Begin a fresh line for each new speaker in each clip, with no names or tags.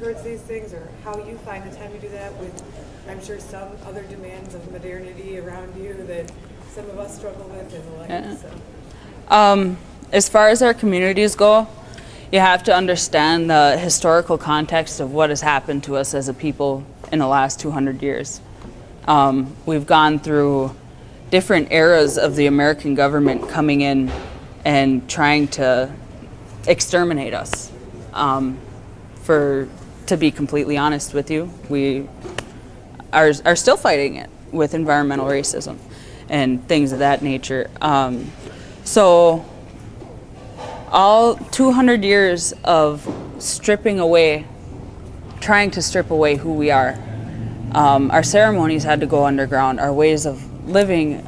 towards these things, or how you find the time to do that with, I'm sure, some other demands of modernity around you that some of us struggle with and the like.
Yeah.
So.
As far as our communities go, you have to understand the historical context of what has happened to us as a people in the last 200 years. We've gone through different eras of the American government coming in and trying to exterminate us. To be completely honest with you, we are still fighting it with environmental racism and things of that nature. So all 200 years of trying to strip away who we are. Our ceremonies had to go underground. Our ways of living,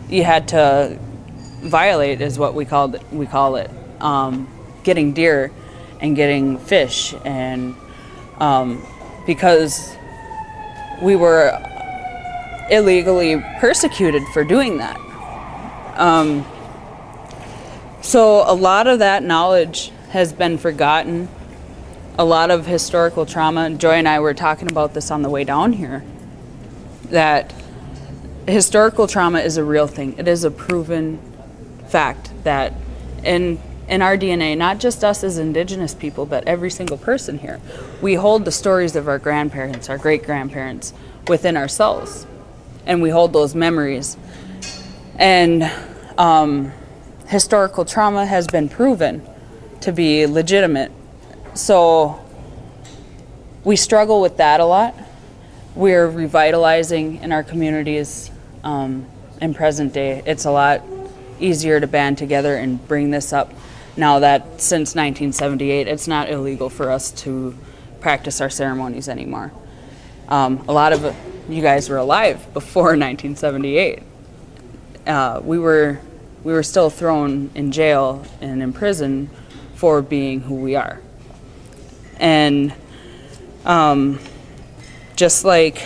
you had to violate, is what we call it. Getting deer and getting fish, and because we were illegally persecuted for doing that. So a lot of that knowledge has been forgotten. A lot of historical trauma. Joy and I were talking about this on the way down here, that historical trauma is a real thing. It is a proven fact that in our DNA, not just us as Indigenous people, but every single person here, we hold the stories of our grandparents, our great-grandparents within ourselves, and we hold those memories. And historical trauma has been proven to be legitimate. So we struggle with that a lot. We're revitalizing in our communities in present day. It's a lot easier to band together and bring this up now that since 1978, it's not illegal for us to practice our ceremonies anymore. A lot of you guys were alive before 1978. We were still thrown in jail and in prison for being who we are. And just like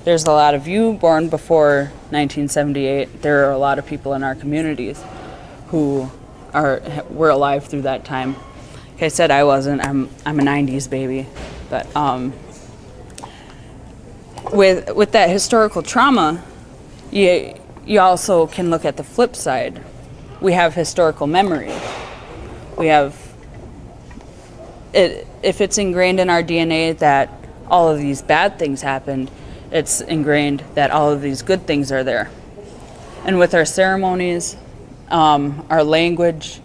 there's a lot of you born before 1978, there are a lot of people in our communities who were alive through that time. Like I said, I wasn't. I'm a 90s baby. But with that historical trauma, you also can look at the flip side. We have historical memory. We have it. If it's ingrained in our DNA that all of these bad things happened, it's ingrained that all of these good things are there. And with our ceremonies, our language,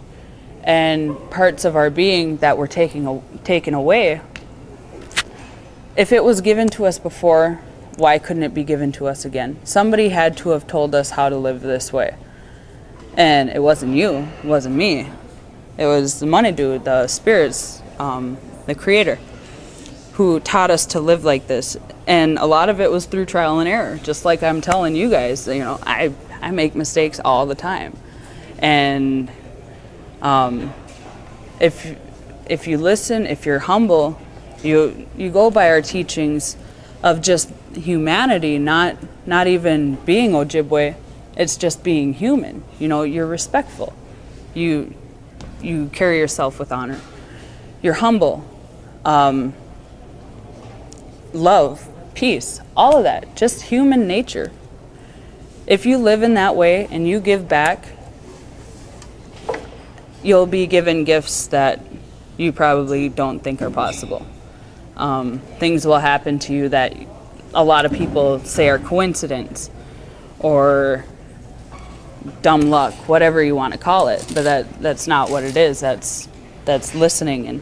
and parts of our being that were taken away, if it was given to us before, why couldn't it be given to us again? Somebody had to have told us how to live this way. And it wasn't you, it wasn't me. It was the money dude, the spirits, the creator, who taught us to live like this. And a lot of it was through trial and error. Just like I'm telling you guys, I make mistakes all the time. And if you listen, if you're humble, you go by our teachings of just humanity, not even being Ojibwe. It's just being human. You're respectful. You carry yourself with honor. You're humble. Love, peace, all of that, just human nature. If you live in that way and you give back, you'll be given gifts that you probably don't think are possible. Things will happen to you that a lot of people say are coincidence or dumb luck, whatever you want to call it, but that's not what it is. That's listening. And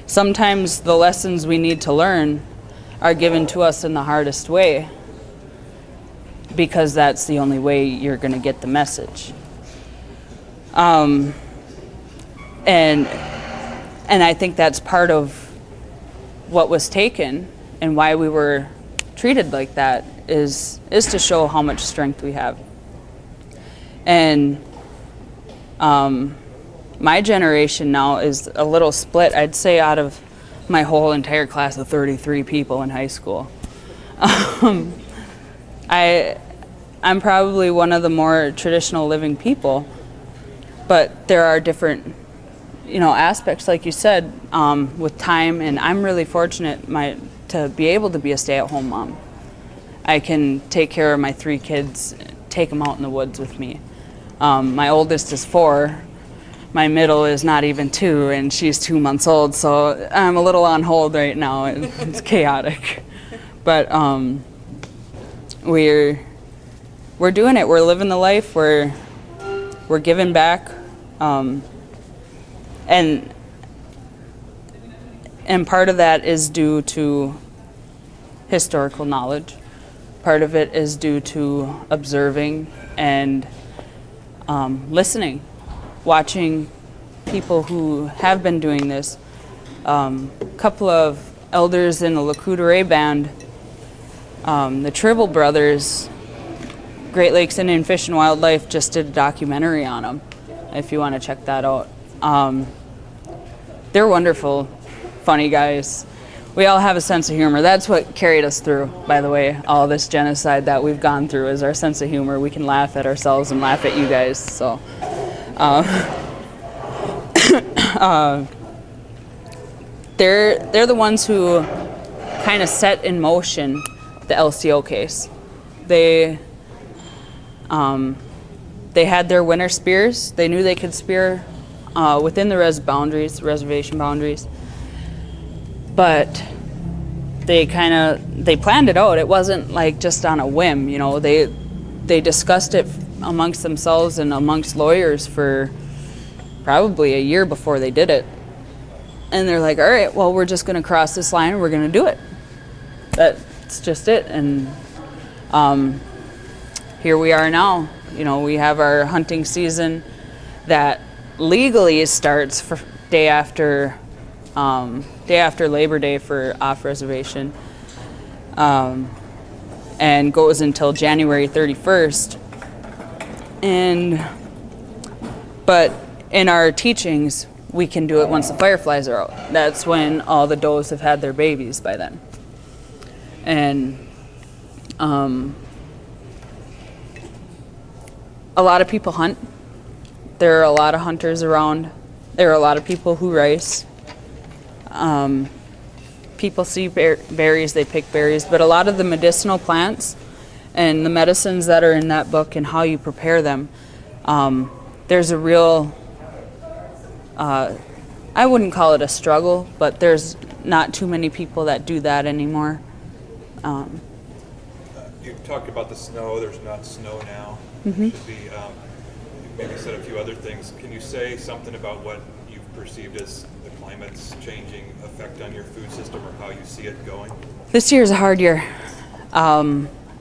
sometimes the lessons we need to learn are given to us in the hardest way, because that's the only way you're going to get the message. And I think that's part of what was taken and why we were treated like that is to show how much strength we have. And my generation now is a little split. I'd say out of my whole entire class of 33 people in high school, I'm probably one of the more traditional living people, but there are different aspects, like you said, with time. And I'm really fortunate to be able to be a stay-at-home mom. I can take care of my 3 kids, take them out in the woods with me. My oldest is 4. My middle is not even 2, and she's 2 months old, so I'm a little on hold right now. It's chaotic. But we're doing it. We're living the life. We're giving back. And part of that is due to historical knowledge. Part of it is due to observing and listening, watching people who have been doing this. A couple of elders in the Lakudere band, the Tribble brothers, Great Lakes Indian Fish and Wildlife, just did a documentary on them, if you want to check that out. They're wonderful, funny guys. We all have a sense of humor. That's what carried us through, by the way, all this genocide that we've gone through is our sense of humor. We can laugh at ourselves and laugh at you guys. So, they're the ones who kind of set in motion the LCO case. They had their winter spears. They knew they could spear within the reservation boundaries. But they planned it out. It wasn't like just on a whim, They discussed it amongst themselves and amongst lawyers for probably a year before they did it. And they're like, all right, well, we're just going to cross this line and we're going to do it. That's just it. And here we are now. We have our hunting season that legally starts for day after Labor Day for off-reservation, and goes until January 31st. But in our teachings, we can do it once the fireflies are out. That's when all the does have had their babies by then. And a lot of people hunt. There are a lot of hunters around. There are a lot of people who rice. People see berries, they pick berries, but a lot of the medicinal plants and the medicines that are in that book and how you prepare them, there's a real, I wouldn't call it a struggle, but there's not too many people that do that anymore.
You talked about the snow. There's not snow now.
Mm-hmm.
Should be, maybe said a few other things. Can you say something about what you've perceived as the climate's changing effect on your food system, or how you see it going?
This year is a hard year.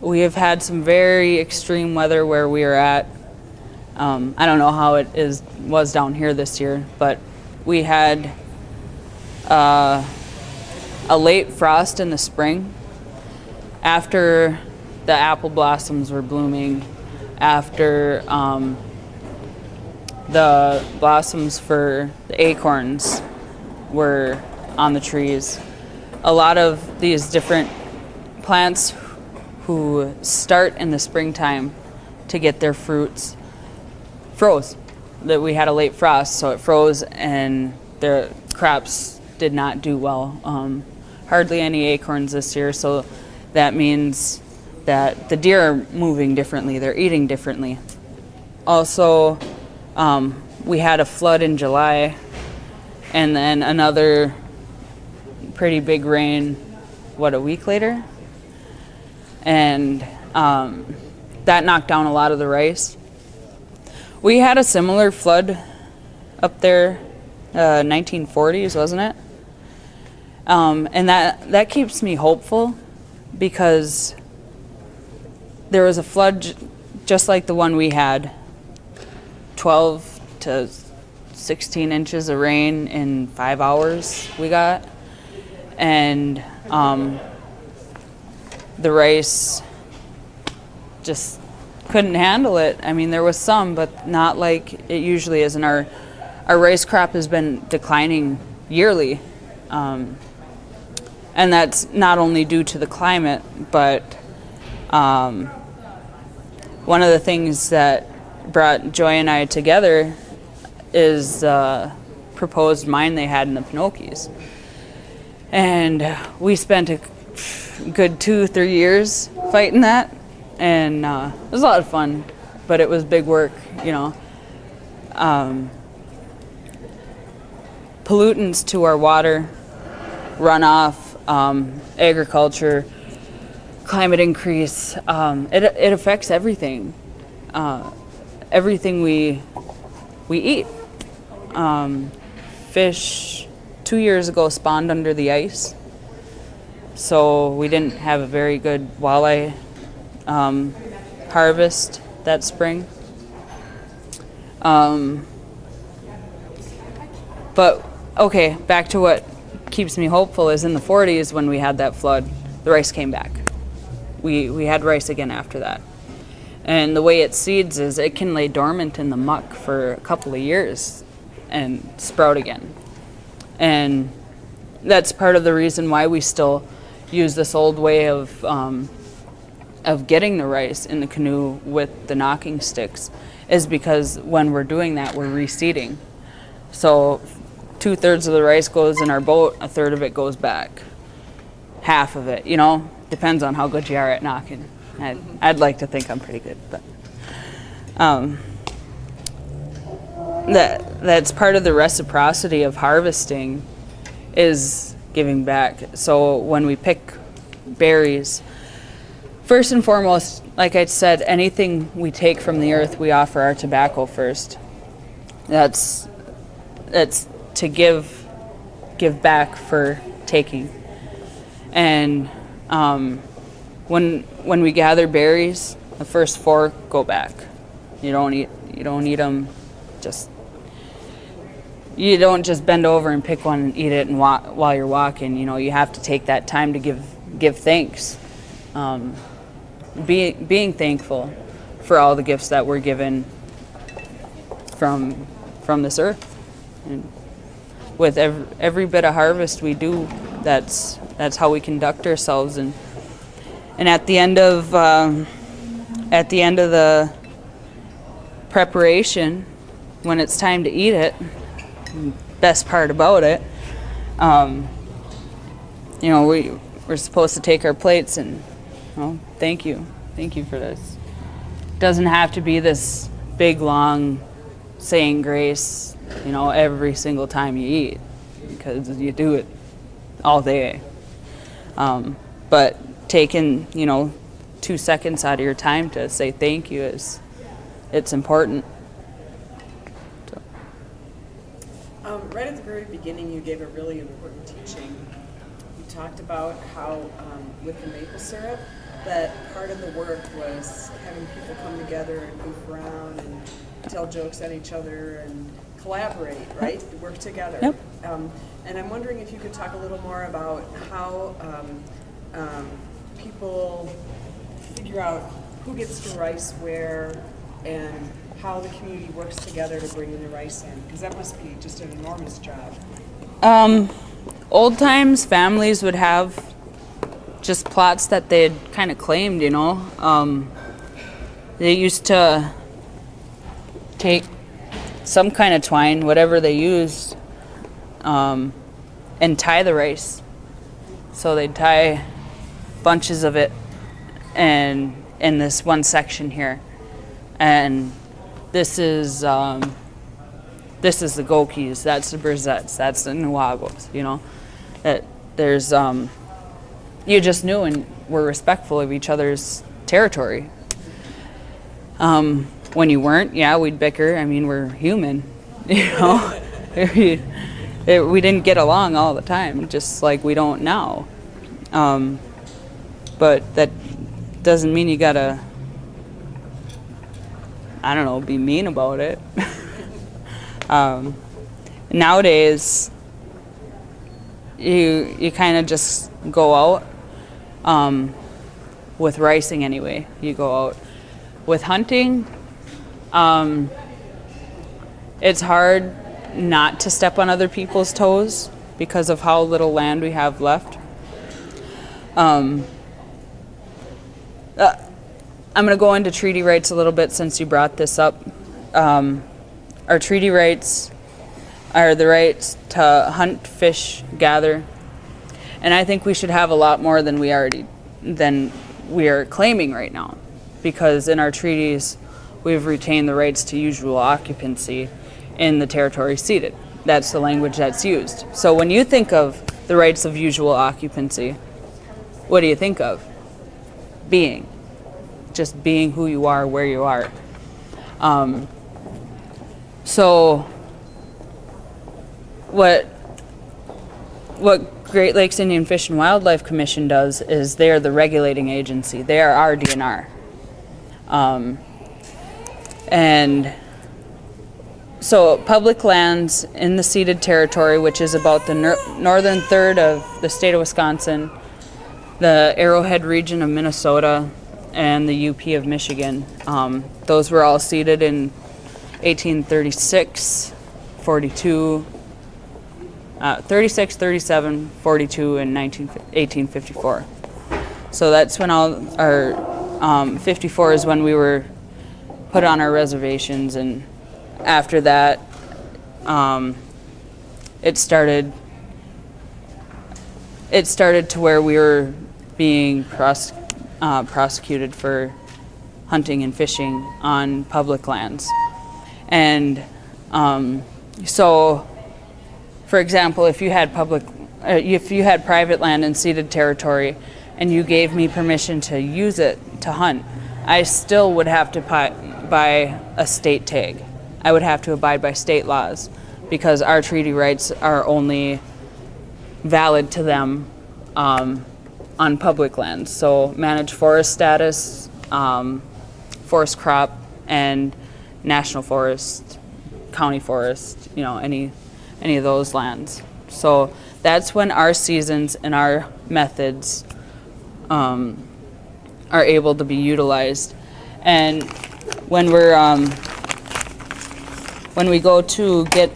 We have had some very extreme weather where we are at. I don't know how it was down here this year, but we had a late frost in the spring after the apple blossoms were blooming, after the blossoms for the acorns were on the trees. A lot of these different plants who start in the springtime to get their fruits froze. That we had a late frost, so it froze and the crops did not do well. Hardly any acorns this year, so that means that the deer are moving differently, they're eating differently. Also, we had a flood in July, and then another pretty big rain, a week later? And that knocked down a lot of the rice. We had a similar flood up there, 1940s, wasn't it? And that keeps me hopeful, because there was a flood just like the one we had, 12 to 16 inches of rain in 5 hours we got. And the rice just couldn't handle it. I mean, there was some, but not like it usually is. And our rice crop has been declining yearly. And that's not only due to the climate, but one of the things that brought Joy and I together is proposed mine they had in the Pinokies. And we spent a good 2-3 years fighting that, and it was a lot of fun, but it was big work, you know. Pollutants to our water, runoff, agriculture, climate increase, it affects everything. Everything we eat. Fish 2 years ago spawned under the ice, so we didn't have a very good walleye harvest that spring. But okay, back to what keeps me hopeful is in the 40s when we had that flood, the rice came back. We had rice again after that. And the way it seeds is it can lay dormant in the muck for a couple of years and sprout again. And that's part of the reason why we still use this old way of getting the rice in the canoe with the knocking sticks, is because when we're doing that, we're reseeding. So 2/3 of the rice goes in our boat, 1/3 of it goes back. Half of it, you know, depends on how good you are at knocking. I'd like to think I'm pretty good, but that's part of the reciprocity of harvesting, is giving back. So when we pick berries, first and foremost, like I said, anything we take from the earth, we offer our tobacco first. That's to give back for taking. And when we gather berries, the first 4 go back. You don't eat them just. You don't just bend over and pick one and eat it and while you're walking. You know, you have to take that time to give thanks. Being thankful for all the gifts that we're given from this earth. And with every bit of harvest we do, that's how we conduct ourselves. And at the end of the preparation, when it's time to eat it, best part about it, you know, we're supposed to take our plates and, oh, thank you for this. It doesn't have to be this big long saying grace, you know, every single time you eat, because you do it all day. But taking, you know, 2 seconds out of your time to say thank you it's important. So.
Right at the very beginning, you gave a really important teaching. You talked about how, with the maple syrup, that part of the work was having people come together and goof around and tell jokes at each other and collaborate, right? Work together.
Yep.
And I'm wondering if you could talk a little more about how people figure out who gets the rice where and how the community works together to bring the rice in, because that must be just an enormous job.
Old times, families would have just plots that they'd kind of claimed, you know. They used to take some kind of twine, whatever they used, and tie the rice. So they'd tie bunches of it and in this one section here. And this is the Gokees, that's the Brizettes, that's the Nuwagos, you know. That there's you just knew and were respectful of each other's territory. When you weren't, yeah, we'd bicker. I mean, we're human, you know. we didn't get along all the time, just like we don't now. But that doesn't mean you gotta, I don't know, be mean about it. Nowadays, you kind of just go out, with ricing anyway. You go out. With hunting, it's hard not to step on other people's toes because of how little land we have left. I'm going to go into treaty rights a little bit since you brought this up. Our treaty rights, are the rights to hunt, fish, gather, and I think we should have a lot more than we are claiming right now, because in our treaties we've retained the rights to usual occupancy in the territory ceded. That's the language that's used. So when you think of the rights of usual occupancy, what do you think of? Being. Just being who you are, where you are. So what Great Lakes Indian Fish and Wildlife Commission does is they are the regulating agency. They are our DNR. And so public lands in the ceded territory, which is about the northern third of the state of Wisconsin, the Arrowhead region of Minnesota, and the UP of Michigan. Those were all ceded in 1836, 42, 36, 37, 42, and 1854. So that's when all our 54 is when we were put on our reservations, and after that, it started to where we were being prosecuted for hunting and fishing on public lands. And so, for example, if you had private land in ceded territory and you gave me permission to use it to hunt, I still would have to buy a state tag. I would have to abide by state laws, because our treaty rights are only valid to them on public lands. So managed forest status, forest crop, and national forest, county forest, any of those lands. So that's when our seasons and our methods are able to be utilized. And when we go to get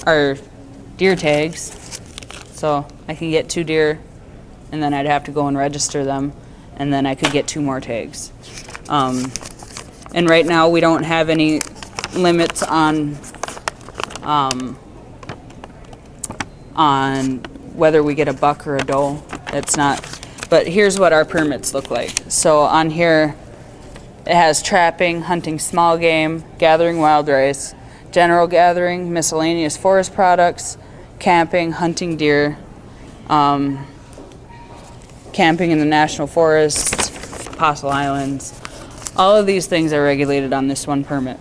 our deer tags, so I can get 2 deer, and then I'd have to go and register them, and then I could get 2 more tags. And right now we don't have any limits on whether we get a buck or a doe. It's not. But here's what our permits look like. So on here, it has trapping, hunting small game, gathering wild rice, general gathering, miscellaneous forest products, camping, hunting deer, camping in the national forests, Fossil Islands. All of these things are regulated on this one permit.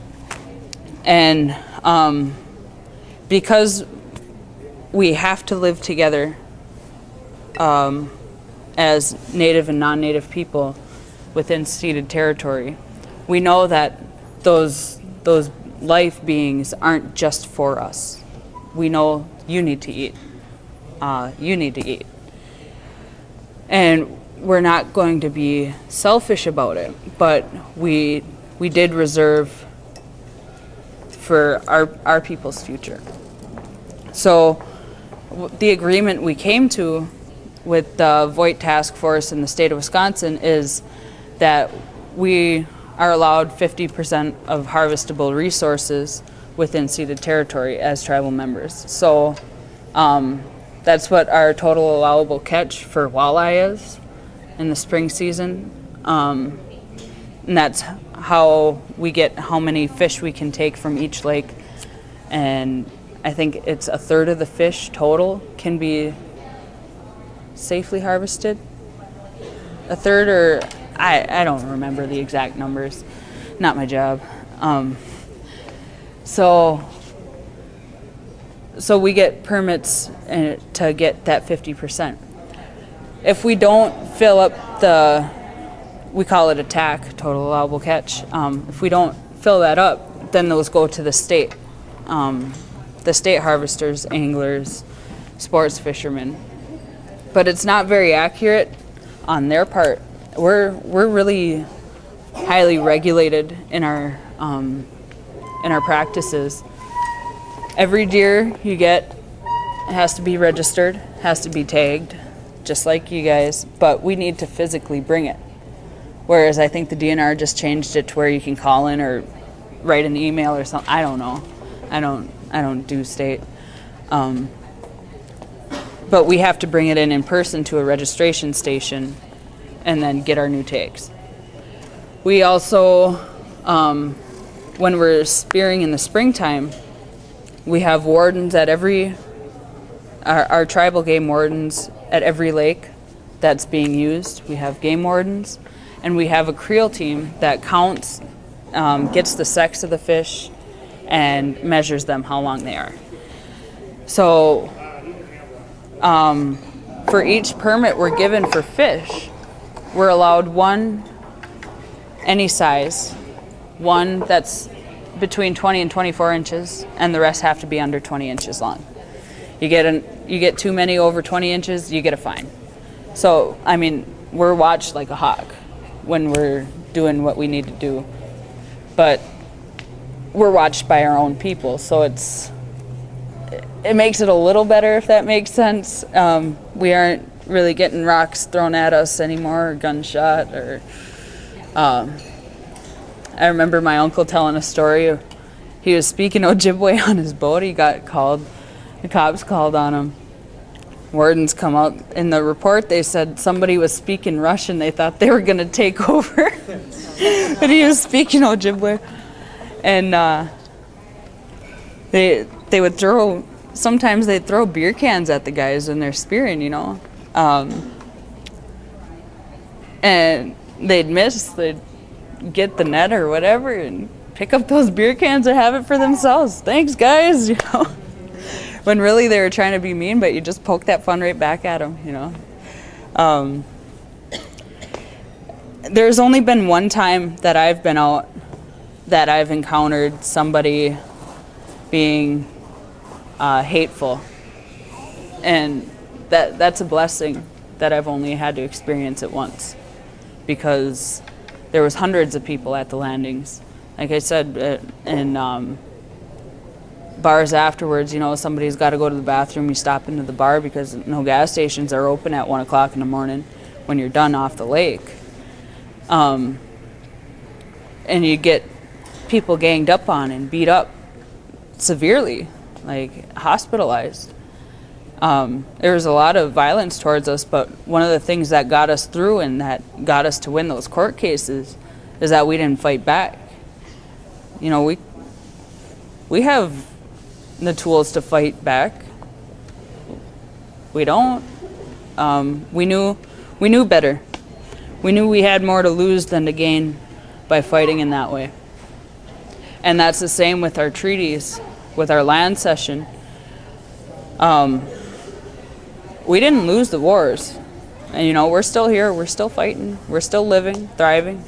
And because we have to live together as native and non-native people within ceded territory, we know that those life beings aren't just for us. We know you need to eat. You need to eat. And we're not going to be selfish about it, but we did reserve for our people's future. So the agreement we came to with the Voight Task Force in the state of Wisconsin is that we are allowed 50% of harvestable resources within ceded territory as tribal members. So that's what our total allowable catch for walleye is in the spring season. And that's how we get how many fish we can take from each lake. And I think it's 1/3 of the fish total can be safely harvested. 1/3, or I don't remember the exact numbers. Not my job. So we get permits to get that 50%. If we don't fill up we call it a TAC, total allowable catch. If we don't fill that up, then those go to the state harvesters, anglers, sports fishermen. But it's not very accurate on their part. We're really highly regulated in our practices. Every deer you get has to be registered, has to be tagged, just like you guys, but we need to physically bring it. Whereas I think the DNR just changed it to where you can call in or write an email or something. I don't know. I don't I don't do state. But we have to bring it in person to a registration station and then get our new tags. We also, when we're spearing in the springtime, we have wardens at our tribal game wardens at every lake that's being used. We have game wardens, and we have a creel team that counts, gets the sex of the fish, and measures them how long they are. So for each permit we're given for fish, we're allowed one any size, one that's between 20 and 24 inches, and the rest have to be under 20 inches long. You get too many over 20 inches, you get a fine. So, I mean, we're watched like a hawk when we're doing what we need to do. But we're watched by our own people, so it makes it a little better, if that makes sense. We aren't really getting rocks thrown at us anymore, or gunshot, or I remember my uncle telling a story. He was speaking Ojibwe on his boat. He got called. The cops called on him. Wardens come out. In the report, they said somebody was speaking Russian. They thought they were going to take over. But he was speaking Ojibwe. And they would throw, sometimes they'd throw beer cans at the guys when they're spearing, you know. And they'd miss. They'd get the net or whatever and pick up those beer cans and have it for themselves. Thanks, guys, you know. When really they were trying to be mean, but you just poke that fun right back at them, you know. There's only been one time that I've been out that I've encountered somebody being hateful, and that's a blessing that I've only had to experience it once, because there was hundreds of people at the landings. Like I said, in bars afterwards, you know, somebody's got to go to the bathroom, you stop into the bar because no gas stations are open at 1 o'clock in the morning when you're done off the lake. And you get people ganged up on and beat up severely, like hospitalized. There was a lot of violence towards us, but one of the things that got us through and that got us to win those court cases is that we didn't fight back. You know, we have the tools to fight back. We don't. We knew better. We knew we had more to lose than to gain by fighting in that way. And that's the same with our treaties, with our land cession. We didn't lose the wars. And, you know, we're still here, we're still fighting, we're still living, thriving.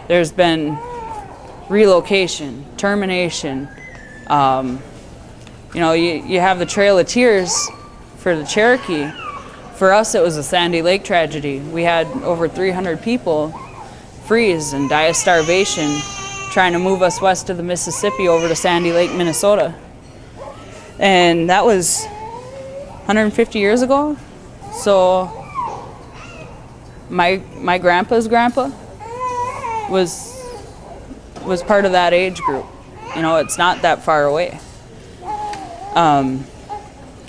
There's been relocation, termination. You know, you have the Trail of Tears for the Cherokee. For us, it was a Sandy Lake tragedy. We had over 300 people freeze and die of starvation trying to move us west of the Mississippi over to Sandy Lake, Minnesota. And that was 150 years ago. So my grandpa's grandpa was part of that age group. You know, it's not that far away.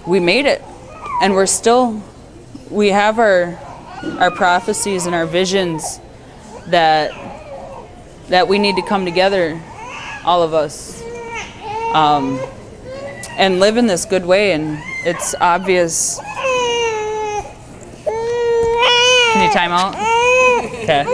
We made it, and we have our prophecies and our visions that we need to come together, all of us, and live in this good way. And it's obvious. Can you time out? Okay.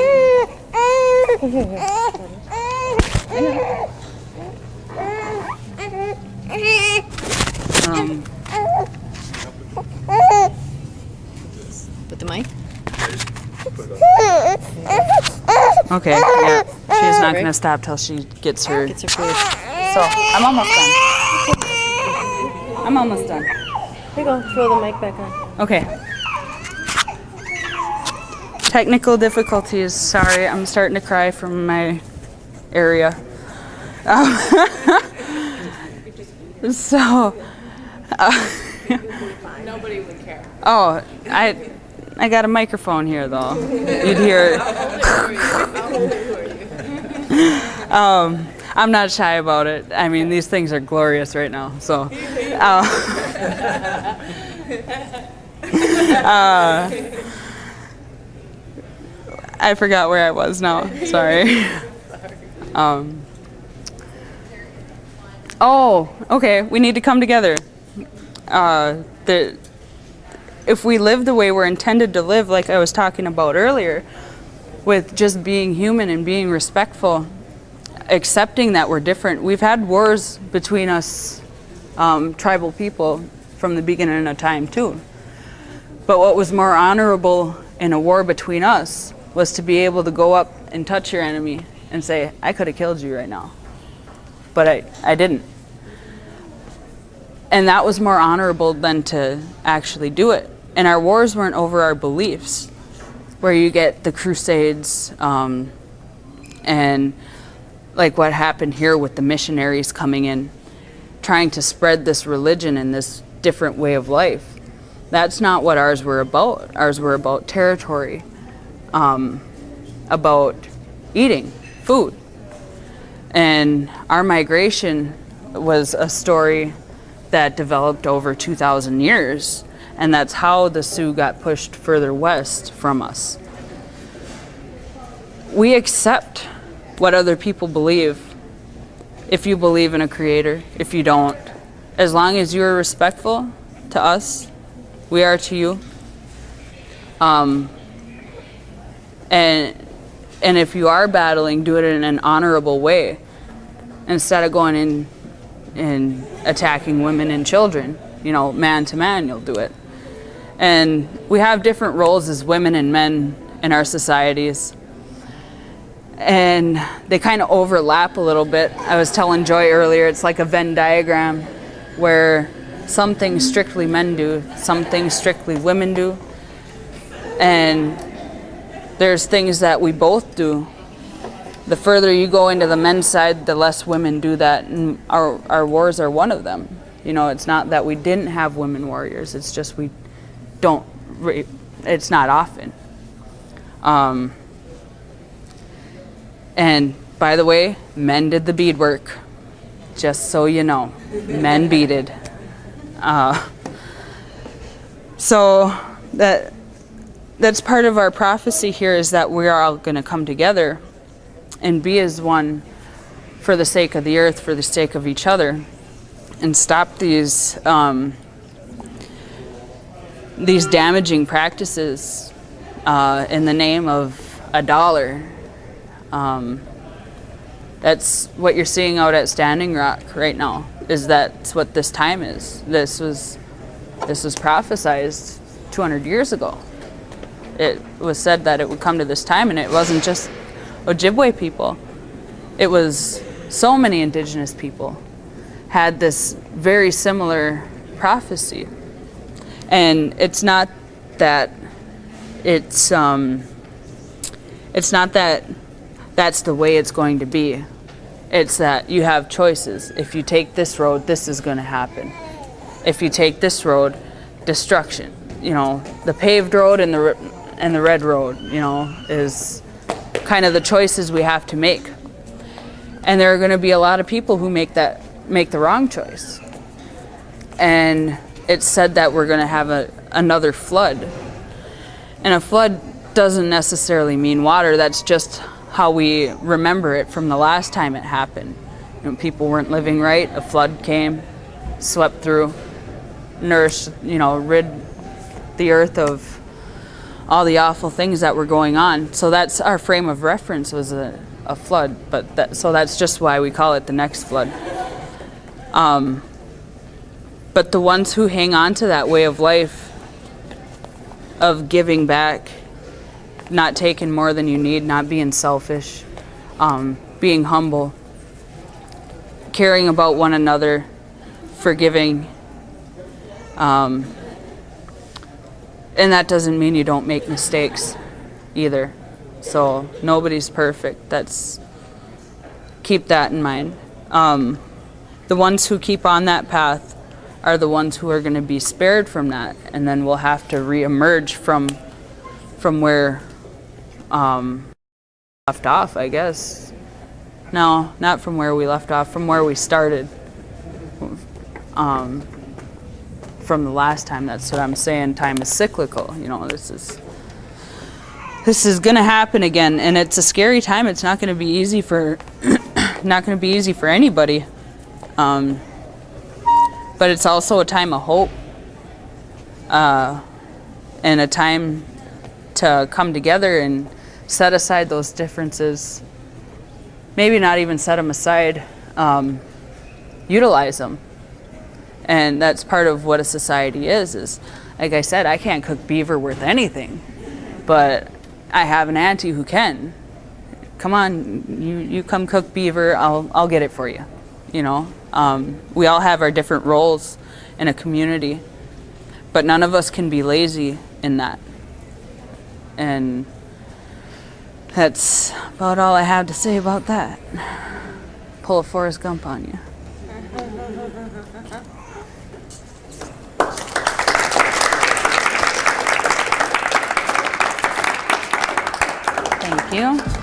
With the mic?
Okay, yeah. She's not going to stop till she gets her.
Gets her food.
So, I'm almost done.
Here you go. Throw the mic back on.
Okay. Technical difficulties. Sorry, I'm starting to cry from my area. So,
Nobody would care.
oh, I got a microphone here though. You'd hear it. I'm not shy about it. I mean, these things are glorious right now. So, I forgot where I was now. Sorry. Oh, okay. We need to come together. If we live the way we're intended to live, like I was talking about earlier, with just being human and being respectful, accepting that we're different. We've had wars between us, tribal people, from the beginning of time too. But what was more honorable in a war between us was to be able to go up and touch your enemy and say, I could have killed you right now. But I didn't. And that was more honorable than to actually do it. And our wars weren't over our beliefs, where you get the Crusades, and like what happened here with the missionaries coming in, trying to spread this religion and this different way of life. That's not what ours were about. Ours were about territory, about eating food. And our migration was a story that developed over 2,000 years. And that's how the Sioux got pushed further west from us. We accept what other people believe. If you believe in a creator, if you don't, as long as you're respectful to us, we are to you. And if you are battling, do it in an honorable way, instead of going in and attacking women and children. You know, man to man, you'll do it. And we have different roles as women and men in our societies. And they kind of overlap a little bit. I was telling Joy earlier, it's like a Venn diagram where some things strictly men do, some things strictly women do. And there's things that we both do. The further you go into the men's side, the less women do that. And our wars are one of them. You know, it's not that we didn't have women warriors, it's just we don't, it's not often. And by the way, men did the beadwork, just so you know. Men beaded. So that's part of our prophecy here, is that we're all going to come together and be as one for the sake of the earth, for the sake of each other, and stop these damaging practices in the name of a dollar. That's what you're seeing out at Standing Rock right now, is that's what this time is. This was prophesized 200 years ago. It was said that it would come to this time, and it wasn't just Ojibwe people. It was so many indigenous people had this very similar prophecy. And it's not that that's the way it's going to be. It's that you have choices. If you take this road, this is going to happen. If you take this road, destruction. You know, the paved road and the red road, you know, is kind of the choices we have to make. And there are going to be a lot of people who make the wrong choice. And it's said that we're going to have another flood. And a flood doesn't necessarily mean water. That's just how we remember it from the last time it happened. You know, people weren't living right. A flood came, swept through, nourished, rid the earth of all the awful things that were going on. So that's our frame of reference, was a flood. So that's just why we call it the next flood. But the ones who hang on to that way of life, of giving back, not taking more than you need, not being selfish, being humble, caring about one another, forgiving, and that doesn't mean you don't make mistakes either. So nobody's perfect. Keep that in mind. The ones who keep on that path are the ones who are going to be spared from that, and then we'll have to re-emerge from where left off, I guess. No, not from where we left off, from where we started. From the last time, that's what I'm saying. Time is cyclical. You know, this is gonna happen again, and it's a scary time. It's not gonna be easy for anybody. But it's also a time of hope, and a time to come together and set aside those differences. Maybe not even set them aside, utilize them. And that's part of what a society is like I said, I can't cook beaver worth anything, but I have an auntie who can. Come on, you come cook beaver, I'll get it for you. You know, we all have our different roles in a community, but none of us can be lazy in that. And that's about all I have to say about that. Pull a Forrest Gump on you. Thank you.